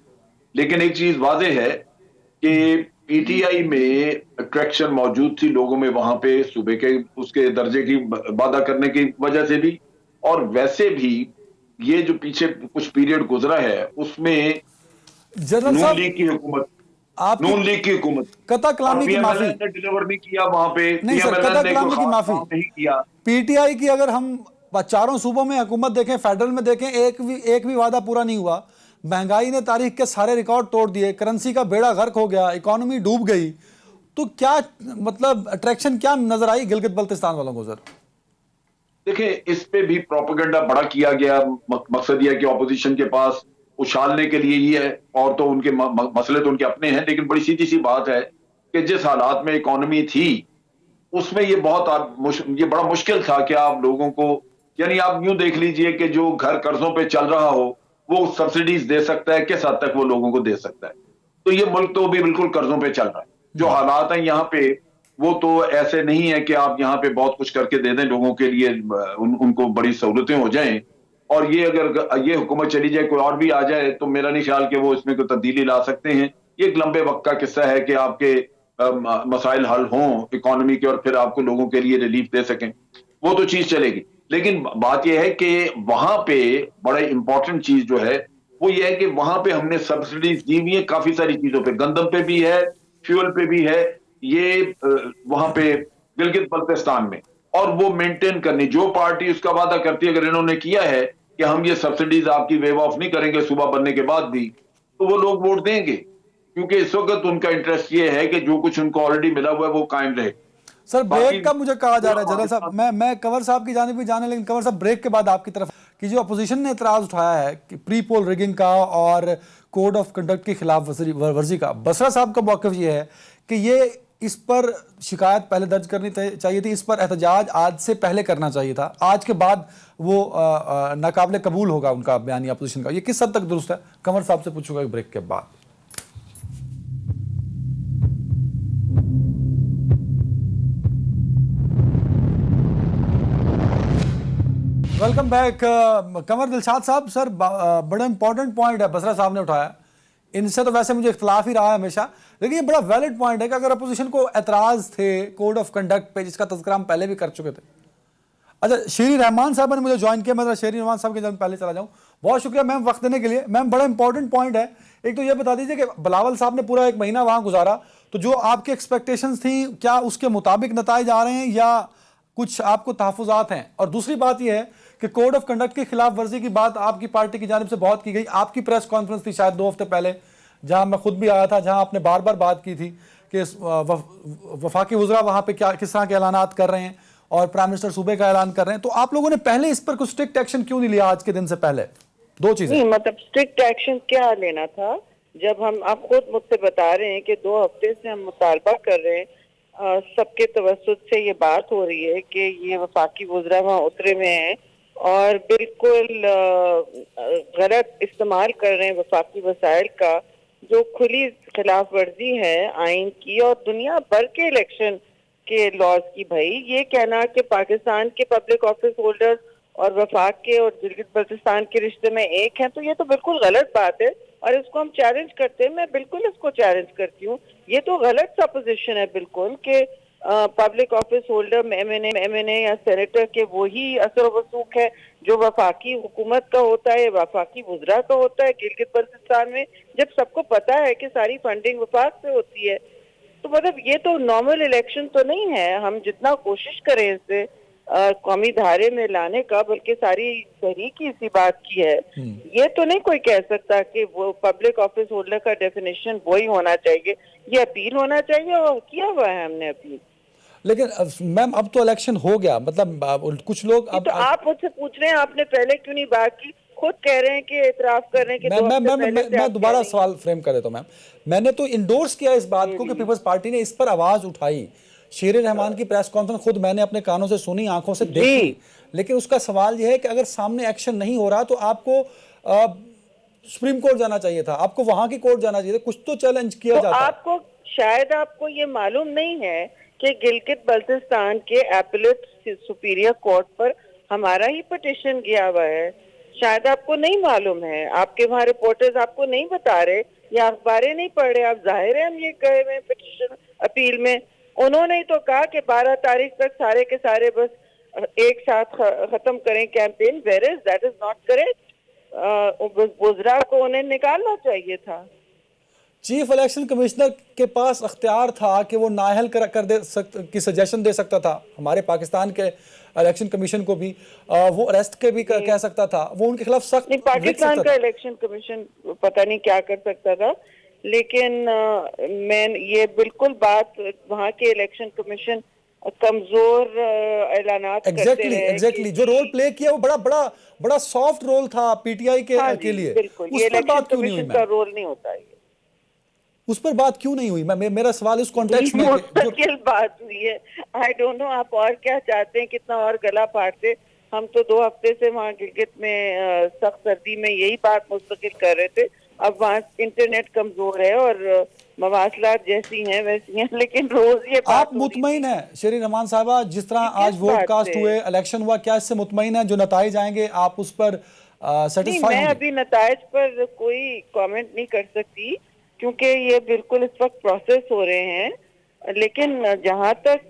लेकिन एक चीज वाज़ेह है कि पीटीआई में अट्रैक्शन मौजूद थी लोगों में, वहां पे सूबे के उसके दर्जे की वादा करने की वजह से भी, और वैसे भी ये जो पीछे कुछ पीरियड गुजरा है उसमें नून लीग की हुकूमत, नून लीग की हुकूमत कता कलामी की माफी डिलीवर नहीं किया वहां पे, नहीं सर, कता कलामी की माफी नहीं किया। पीटीआई की अगर हम चारों सूबों में हुकूमत देखें, फेडरल में देखें, एक भी वादा पूरा नहीं हुआ। महंगाई ने तारीख के सारे रिकॉर्ड तोड़ दिए, करेंसी का बेड़ा गर्क हो गया, इकोनॉमी डूब गई। तो क्या मतलब अट्रैक्शन क्या नजर आई गिलगित बल्तिस्तान वालों को सर? देखिए, इस पे भी प्रोपेगेंडा बड़ा किया गया। मकसद यह है कि ऑपोजिशन के पास उछालने के लिए ही है, और तो उनके मसले तो उनके अपने हैं, लेकिन बड़ी सीधी सी बात है कि जिस हालात में इकोनॉमी थी उसमें ये बड़ा मुश्किल था कि आप लोगों को, यानी आप यूं देख लीजिए कि जो घर कर्जों पे चल रहा हो वो सब्सिडीज दे सकता है, किस हद तक वो लोगों को दे सकता है। तो ये मुल्क तो अभी बिल्कुल कर्जों पे चल रहा है। जो हालात हैं यहाँ पे वो तो ऐसे नहीं है कि आप यहाँ पे बहुत कुछ करके दे दें लोगों के लिए, उनको बड़ी सहूलतें हो जाएं, और ये अगर ये हुकूमत चली जाए, कोई और भी आ जाए, तो मेरा नहीं ख्याल कि वो इसमें कोई तब्दीली ला सकते हैं। ये एक लंबे वक्त का किस्सा है कि आपके मसाइल हल हों इकोनॉमी के और फिर आपको लोगों के लिए रिलीफ दे सकें, वो तो चीज चलेगी। लेकिन बात यह है कि वहां पे बड़ा इंपॉर्टेंट चीज जो है वो ये है कि वहां पे हमने सब्सिडीज दी हुई है काफी सारी चीजों पे, गंदम पे भी है, फ्यूल पे भी है, ये वहां पे गिलगित बल्तिस्तान में, और वो मेंटेन करनी, जो पार्टी उसका वादा करती है, अगर इन्होंने किया है कि हम ये सब्सिडीज आपकी वेव ऑफ नहीं करेंगे सूबा बनने के बाद भी, तो वो लोग वोट देंगे, क्योंकि इस वक्त उनका इंटरेस्ट ये है कि जो कुछ उनको ऑलरेडी मिला हुआ है वो कायम रहे। सर ब्रेक का मुझे कहा जा रहा है जनरल साहब, मैं कंवर साहब की जानिब भी जाने, लेकिन कंवर साहब ब्रेक के बाद आपकी तरफ कि जो अपोजिशन ने एतराज उठाया है कि प्री पोल रिगिंग का और कोड ऑफ कंडक्ट के खिलाफ वर्जी का, बसरा साहब का मौक़िफ़ ये है कि ये इस पर शिकायत पहले दर्ज करनी चाहिए थी, इस पर एहतजाज आज से पहले करना चाहिए था, आज के बाद वो नाकाबिले कबूल होगा उनका बयान अपोजिशन का। ये किस हद तक दुरुस्त है? कंवर साहब से पूछूंगा ब्रेक के बाद। वेलकम बैक कंवर दिलशाद साहब। सर बड़ा इंपॉर्टेंट पॉइंट है बसरा साहब ने उठाया, इनसे तो वैसे मुझे इख्तलाफ ही रहा है हमेशा, लेकिन ये बड़ा वैलिड पॉइंट है कि अगर अपोजिशन को एतराज थे कोड ऑफ कंडक्ट पे, जिसका तज़किरा हम पहले भी कर चुके थे। अच्छा, शेरी रहमान साहब ने मुझे ज्वाइन किया, मैं शेरी रहमान साहब के जब पहले चला जाऊँ, बहुत शुक्रिया मैम वक्त देने के लिए। मैम बड़ा इंपॉर्टेंट पॉइंट है, एक तो ये बता दीजिए कि बिलावल साहब ने पूरा 1 महीना वहाँ गुजारा, तो जो आपकी एक्सपेक्टेशंस थी क्या उसके मुताबिक नताइज आ रहे हैं या कुछ आपको तहफ़्फ़ुज़ात हैं? और दूसरी बात यह है कि कोड ऑफ कंडक्ट की खिलाफ वर्जी की बात आपकी पार्टी की जानिब से बहुत की गई, आपकी प्रेस कॉन्फ्रेंस थी शायद 2 हफ्ते पहले, जहां मैं खुद भी आया था, जहां आपने बार बार बात की थी कि वफाकी वज़रा वहां पे क्या किस तरह के ऐलानात कर रहे हैं और प्राइम मिनिस्टर सूबे का ऐलान कर रहे हैं, तो आप लोगों ने पहले इस पर कुछ स्ट्रिक्ट एक्शन क्यों नहीं लिया आज के दिन से पहले? 2 चीजें। मतलब स्ट्रिक्ट एक्शन क्या लेना था, जब हम, आप खुद मुझसे बता रहे हैं कि 2 हफ्ते से हम मुतालबा कर रहे हैं, सबके तवस्सुत से ये बात हो रही है कि ये वफाकी वज़रा वहाँ उतरे हुए हैं और बिल्कुल गलत इस्तेमाल कर रहे हैं वफाकी वसाइल का, जो खुली खिलाफ वर्जी है आइन की और दुनिया भर के इलेक्शन के लॉज की। भाई ये कहना कि पाकिस्तान के पब्लिक ऑफिस होल्डर्स और वफाक के और गिलगित बल्तिस्तान के रिश्ते में एक हैं, तो ये तो बिल्कुल गलत बात है और इसको हम चैलेंज करते हैं। मैं बिल्कुल इसको चैलेंज करती हूँ, ये तो गलत सपोजिशन है बिल्कुल कि पब्लिक ऑफिस होल्डर एमएनए या सेनेटर के वही असर वसूख है जो वफाकी हुकूमत का होता है, वफाकी वज़रा का होता है गिलगित बल्तिस्तान में, जब सबको पता है कि सारी फंडिंग वफाक से होती है। तो मतलब ये तो नॉर्मल इलेक्शन तो नहीं है। हम जितना कोशिश करें इसे कौमी धारे में लाने का, बल्कि सारी तहरीक ही इसी बात की है। ये तो नहीं कोई कह सकता कि वो पब्लिक ऑफिस होल्डर का डेफिनेशन वही होना चाहिए, ये अपील होना चाहिए और किया हुआ है हमने अपील। लेकिन मैम अब तो इलेक्शन हो गया, मतलब कुछ लोग अब तो आप मुझसे पूछ रहे हैं आपने पहले क्यों नहीं बात की, खुद कह रहे हैं कि एतराफ कर रहे हैं कि मैं दोबारा सवाल फ्रेम कर देता हूं मैम। मैंने तो इंडोर्स किया इस बात को कि पीपल्स पार्टी ने इस पर आवाज उठाई, शेर रहमान की प्रेस कॉन्फ्रेंस खुद मैंने अपने कानों से सुनी, आंखों से देखी, लेकिन उसका सवाल यह है कि अगर सामने एक्शन नहीं हो रहा तो आपको सुप्रीम कोर्ट जाना चाहिए था, आपको वहां की कोर्ट जाना चाहिए था, कुछ तो चैलेंज किया जाता। आपको शायद आपको ये मालूम नहीं है कि गिलगित बल्तिस्तान के एपीलेट सुपीरियर कोर्ट पर हमारा ही पिटीशन गया हुआ है, शायद आपको नहीं मालूम है, आपके वहाँ रिपोर्टर्स आपको नहीं बता रहे या अखबारें नहीं पढ़ रहे। आप जाहिर है हम ये कहे हुए पिटीशन अपील में, उन्होंने ही तो कहा कि 12 तारीख तक सारे के सारे बस एक साथ खत्म करें campaign, where is that is not correct. वज़रा को उन्हें निकालना चाहिए था। चीफ इलेक्शन कमिश्नर के पास अख्तियार था कि वो नाअहल कर दे की सजेशन दे सकता था, हमारे पाकिस्तान के इलेक्शन कमीशन को भी वो अरेस्ट के भी कह सकता था, वो उनके खिलाफ सख्त। पाकिस्तान का इलेक्शन कमीशन पता नहीं क्या कर सकता था, लेकिन मैं ये बिल्कुल बात वहाँ के इलेक्शन कमीशन कमजोर ऐलानात एग्जैक्टली जो रोल प्ले किया वो बड़ा सॉफ्ट रोल था पीटीआई के लिए। बिल्कुल ये इलेक्शन कमीशन का रोल नहीं होता है, उस पर बात क्यों नहीं हुई? मैं मेरा सवाल इस कॉन्टेक्स्ट में मुश्किल बात हुई है। आई डोंट नो आप और क्या चाहते हैं, कितना और गला फाड़ते। हम तो 2 हफ्ते से वहाँ गिलगित में सख्त सर्दी में यही बात मुस्तकिल कर रहे थे, अब वहाँ इंटरनेट कमजोर है और मवासलात जैसी हैं वैसी हैं, लेकिन रोज ये बात आप हो रही मुतमईन है शेरी रहमान साहबा, जिस तरह किस आज वोट बात कास्ट से? हुए, इलेक्शन हुआ, क्या इससे मुतमईन है? जो नताइज आएंगे आप उस पर नहीं, सेटिस्फाई मैं होंगे? अभी नतायज पर कोई कमेंट नहीं कर सकती क्योंकि ये बिल्कुल इस वक्त प्रोसेस हो रहे हैं। लेकिन जहाँ तक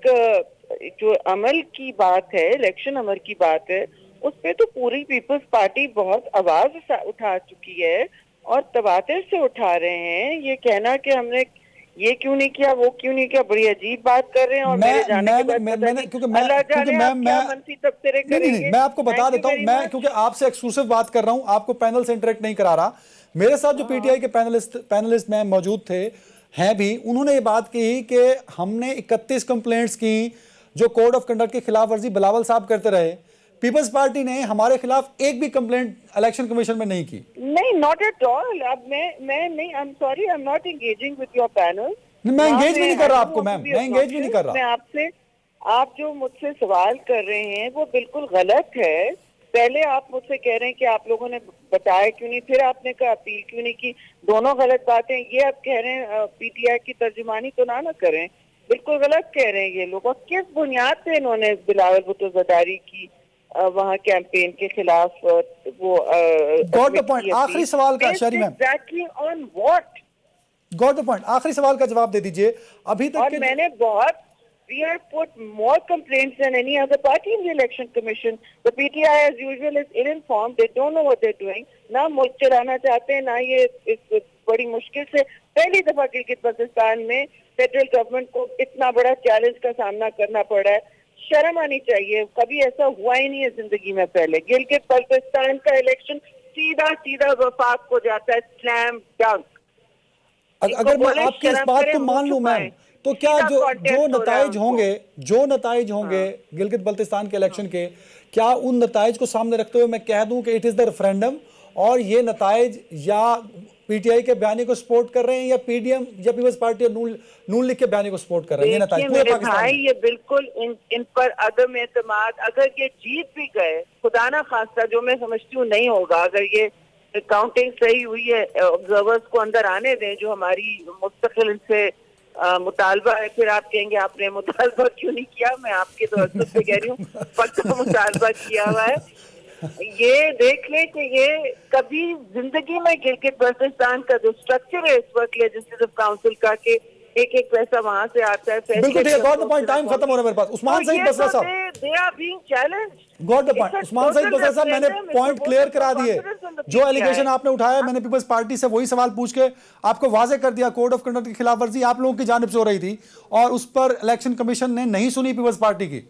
जो अमल की बात है, इलेक्शन अमल की बात है, उस पे तो पूरी पीपल्स पार्टी बहुत आवाज उठा चुकी है और तवातिर से उठा रहे हैं। ये कहना कि हमने ये क्यों नहीं किया, वो क्यों नहीं किया, बड़ी अजीब बात कर रहे हैं। और मेरे जाने के बाद पता नहीं अल्लाह जाने आप क्या मनफी तबसरे करेंगे। नहीं, मैं आपको बता Thank you देता हूं, very मैं much. क्योंकि आपसे एक्सक्लूसिव बात कर रहा हूं, आपको पैनल से इंटरेक्ट नहीं करा रहा। मेरे साथ जो पीटीआई के पैनलिस्ट में मौजूद थे हैं भी, उन्होंने ये बात की कि हमने 31 कंप्लेंट्स की जो कोड ऑफ कंडक्ट की खिलाफ वर्जी बिलावल साहब करते रहे। पीपल्स पार्टी ने हमारे खिलाफ एक भी कंप्लेंट इलेक्शन कमीशन में नहीं की। नहीं, नॉट एट ऑल। अब मैं नहीं, I am sorry, I am not engaging with your panel. मैं एंगेज भी नहीं कर रहा आपको मैम, मैं एंगेज भी नहीं कर रहा। मैं आपसे, आप जो मुझसे सवाल कर रहे हैं वो बिल्कुल गलत है। पहले आप मुझसे कह रहे हैं कि आप लोगों ने बताया क्यों नहीं, फिर आपने कहा अपील क्यों नहीं की। दोनों गलत बातें। ये आप कह रहे हैं पीटीआई की तर्जुमानी तो ना करें, बिल्कुल गलत कह रहे हैं ये लोग। और किस बुनियाद पे इन्होंने बिलावल भुट्टो ज़रदारी की वहाँ कैंपेन के खिलाफ वो गॉट द पॉइंट। आखिरी सवाल का शरी ma'am, exactly on what? Got the point. आखिरी सवाल का जवाब दे दीजिए। अभी तक और मैंने बहुत, we have put more complaints than any other party in the election commission. The PTI as usual is ill-informed. They don't know what they're doing. ना मुल्क चलाना चाहते हैं, ना ये इस बड़ी मुश्किल से पहली दफा गिलगित बल्तिस्तान में फेडरल गवर्नमेंट को इतना बड़ा चैलेंज का सामना करना पड़ा है। शर्म आनी चाहिए, कभी ऐसा हुआ ही नहीं है जिंदगी में पहले। गिलगित बल्तिस्तान का इलेक्शन सीधा सीधा वफाक को जाता है, स्लैम डंक। अगर मैं आपकी इस बात को मान लूं मैम, तो क्या जो नताइज होंगे गिलगित बल्तिस्तान के इलेक्शन के, क्या उन नताइज को सामने रखते हुए मैं कह दूं कि इट इज द रेफरेंडम और ये नताइज या पीटीआई के बयानी को सपोर्ट कर रहे हैं या पीडीएम या पीपल्स पार्टी और नून लीग के बयानी को सपोर्ट कर रहे हैं? ये नताइज पूरे पाकिस्तान में। ये बिल्कुल इन पर अदम एतमाद। अगर ये जीत भी गए, खुदा ना खास्ता, जो मैं समझती हूँ नहीं होगा, अगर ये काउंटिंग सही हुई है, ऑब्जर्वर्स को अंदर आने दें जो हमारी मुस्तकिल से मुतालबा है, फिर आप कहेंगे आपने मुतालबा क्यों नहीं किया। मैं आपके तो असर से कह रही हूँ, पक्का मुतालबा किया हुआ है। ये देख लें कि ये कभी जिंदगी में गिलगित बल्तिस्तान का जो स्ट्रक्चर है इस वक्त लेजिस्लेटिव काउंसिल का, कि एक एक पैसा वहां से आता है। बिल्कुल ठीक है, गॉट द पॉइंट। टाइम खत्म हो रहा है मेरे पास। Usman Saeed Basra sahab, they are being challenged. Got the point. Usman Saeed Basra sahab, मैंने पॉइंट क्लियर करा दिए। जो एलिगेशन आपने उठाया, मैंने पीपल्स पार्टी से वही सवाल पूछ के आपको वाजे कर दिया। कोड ऑफ कंडक्ट की खिलाफ वर्जी आप लोगों की जानिब से हो रही थी और उस पर इलेक्शन कमीशन ने नहीं सुनी पीपल्स पार्टी की।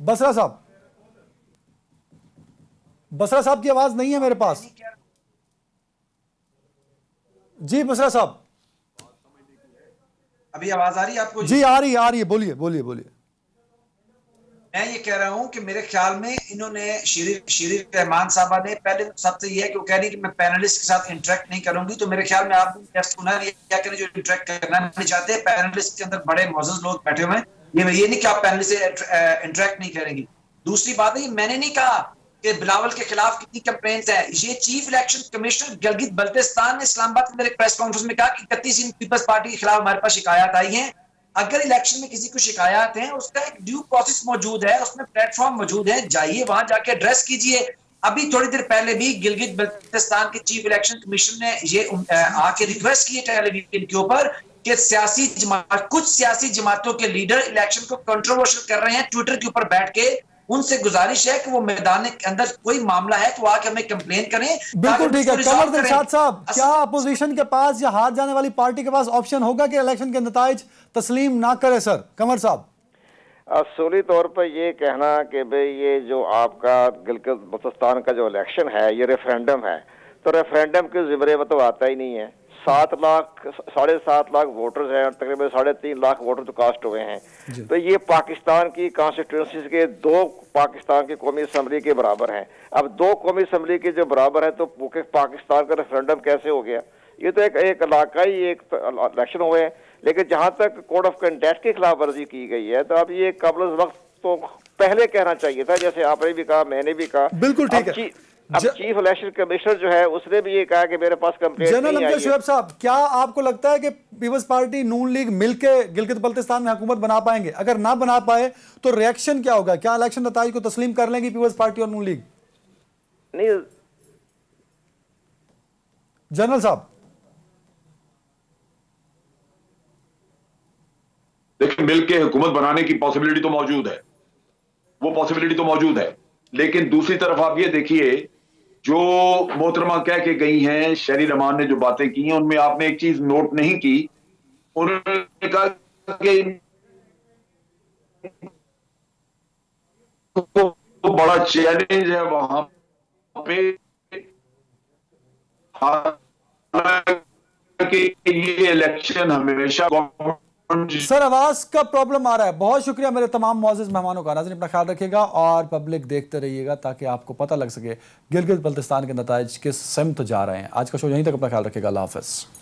बसरा साहब, बसरा साहब की आवाज नहीं है मेरे पास। जी बसरा साहब, अभी आवाज आ रही है आपको? जी आ रही है, बोलिए बोलिए बोलिए। मैं ये कह रहा हूं कि मेरे ख्याल में इन्होंने शीरी रहमान साहबा ने पहले सबसे ये है कि वो कह रही है कि मैं पैनलिस्ट के साथ इंटरेक्ट नहीं करूंगी, तो मेरे ख्याल में आपने सुना क्या करें जो इंटरेक्ट करना नहीं चाहते। पैनलिस्ट के अंदर बड़े मौजूद लोग बैठे हुए हैं, ये नहीं कि आप पैनलिस्ट से इंटरेक्ट नहीं करेंगी। दूसरी बात है, मैंने नहीं कहा कि बिलावल के खिलाफ कितनी कंप्लेंट्स है। ये chief election commissioner Gilgit Baltistan ने इस्लामाबाद के अंदर एक प्रेस कॉन्फ्रेंस में कहा कि 31 पीपल्स पार्टी के खिलाफ हमारे पास शिकायत आई है। अगर इलेक्शन में किसी को शिकायत है, उसका एक ड्यू प्रोसेस मौजूद है, उसमें प्लेटफॉर्म मौजूद है, जाइए वहां जाके एड्रेस कीजिए। अभी थोड़ी देर पहले भी गिलगित बल्तिस्तान के चीफ इलेक्शन कमिश्नर ने ये आके रिक्वेस्ट की टेलीविजन के ऊपर कि कुछ सियासी जमातों के लीडर इलेक्शन को कंट्रोवर्शियल कर रहे हैं ट्विटर के ऊपर बैठ के। उनसे गुजारिश है कि वो मैदान के अंदर कोई मामला है तो आके हमें कंप्लेन करें। बिल्कुल ठीक है। कमर दिलशाद साहब, क्या अपोजिशन के पास या हार जाने वाली पार्टी के पास ऑप्शन होगा कि इलेक्शन के नताइज तस्लीम ना करे? सर कमर साहब, असूली तौर पर ये कहना कि भाई ये जो आपका गिलगित बल्तिस्तान का जो इलेक्शन है ये रेफरेंडम है, तो रेफरेंडम के ज़िम्मे में तो आता ही नहीं है। 7.5 लाख वोटर्स हैं और तकरीबन 3.5 लाख वोटर तो कास्ट हुए हैं। तो ये पाकिस्तान की कॉन्स्टिट्यूंसी के 2 पाकिस्तान की कौमी असम्बली के बराबर हैं। अब 2 कौमी असम्बली के जो बराबर है तो पाकिस्तान का रेफरेंडम कैसे हो गया? ये तो एक इलाकाई एक इलेक्शन हुए हैं। लेकिन जहां तक कोड ऑफ कंडक्ट की खिलाफ वर्जी की गई है, तो अब ये कबल वक्त तो पहले कहना चाहिए था, जैसे आपने भी कहा, मैंने भी कहा। बिल्कुल ठीक है। अब चीफ इलेक्शन कमिश्नर जो है उसने भी ये कहा कि मेरे पास कंप्लेंट जनरल नहीं आई अमजद है। शुएब साहब, क्या आपको लगता है कि पीपल्स पार्टी नून लीग मिलके गिलगित बल्तिस्तान में हुकूमत बना पाएंगे? अगर ना बना पाए तो रिएक्शन क्या होगा? क्या इलेक्शन नताइज को तस्लीम कर लेंगी पीपल्स पार्टी और नून लीग? नहीं, जनरल साहब, देखिए मिलके हुकूमत बनाने की पॉसिबिलिटी तो मौजूद है, वो पॉसिबिलिटी तो मौजूद है, लेकिन दूसरी तरफ आप ये देखिए जो मोहतरमा कह के गई हैं, शेरी रहमान ने जो बातें की हैं उनमें आपने एक चीज नोट नहीं की। उन्होंने कहा कि तो बड़ा चैलेंज है वहां पे, कि ये इलेक्शन हमेशा सर आवाज का प्रॉब्लम आ रहा है। बहुत शुक्रिया मेरे तमाम मुअज़्ज़िज़ मेहमानों का। नाज़रीन अपना ख्याल रखिएगा और पब्लिक देखते रहिएगा ताकि आपको पता लग सके गिलगित बल्तिस्तान के नताइज किस सिमत जा रहे हैं। आज का शो यहीं तक, अपना ख्याल रखिएगा। अल्लाह हाफ़िज़।